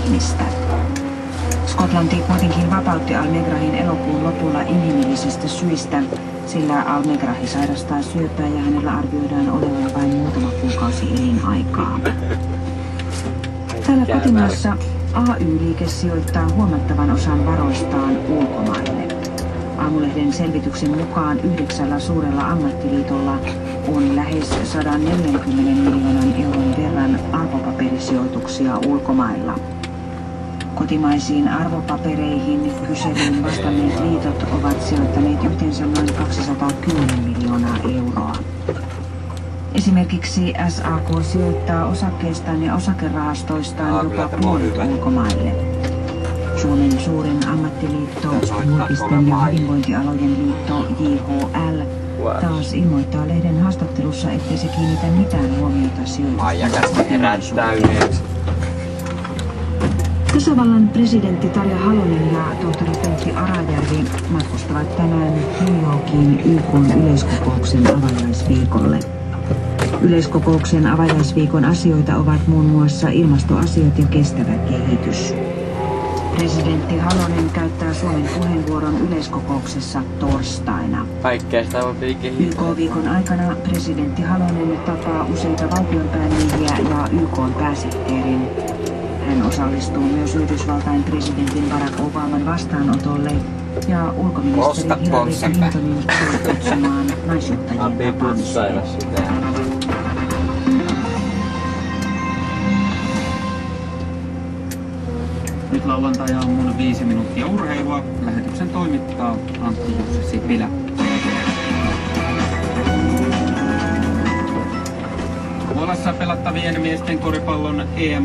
ihmistä. Skotlanti kuitenkin vapautti Al-Megrahin elokuun lopulla inhimillisistä syistä, sillä Al-Megrahi sairastaa syöpää ja hänellä arvioidaan olevan vain muutama kuukausi elinaikaa. Täällä kotimaassa AY-liike sijoittaa huomattavan osan varoistaan ulkomaille. Aamulehden selvityksen mukaan 9 suurella ammattiliitolla on lähes 140 miljoonan euron verran arvopaperisijoituksia ulkomailla. Kotimaisiin arvopapereihin kyselyyn vastanneet liitot ovat sijoittaneet yhteensä noin 210 miljoonaa euroa. Esimerkiksi SAK sijoittaa osakkeistaan ja osakerahastoistaan jopa puolet ulkomaille. Suomen suurin ammattiliitto, julkisten ja hyvinvointialojen liitto JHL, taas ilmoittaa lehden haastattelussa, ettei se kiinnitä mitään huomiota sijoitusten. Tasavallan presidentti Tarja Halonen ja tohtori Pentti Arajärvi matkustavat tänään New Yorkiin YK:n yleiskokouksen avajaisviikolle. Yleiskokouksen avajaisviikon asioita ovat muun muassa ilmastoasiat ja kestävä kehitys. Presidentti Halonen käyttää Suomen puheenvuoron yleiskokouksessa torstaina. YK-viikon aikana presidentti Halonen tapaa useita valtionpäämiehiä ja YK:n pääsihteerin. Hän osallistuu myös Yhdysvaltain presidentin Barack Obaman vastaanotolle ja ulkoministeri Hillary Clintonin kutsumaan naisjohtajien tapaamiseen. Nyt lauantai-aamun 5 minuuttia urheilua. Lähetyksen toimittaa Antti Jussi Sipilä. Puolassa pelattavien miesten koripallon EM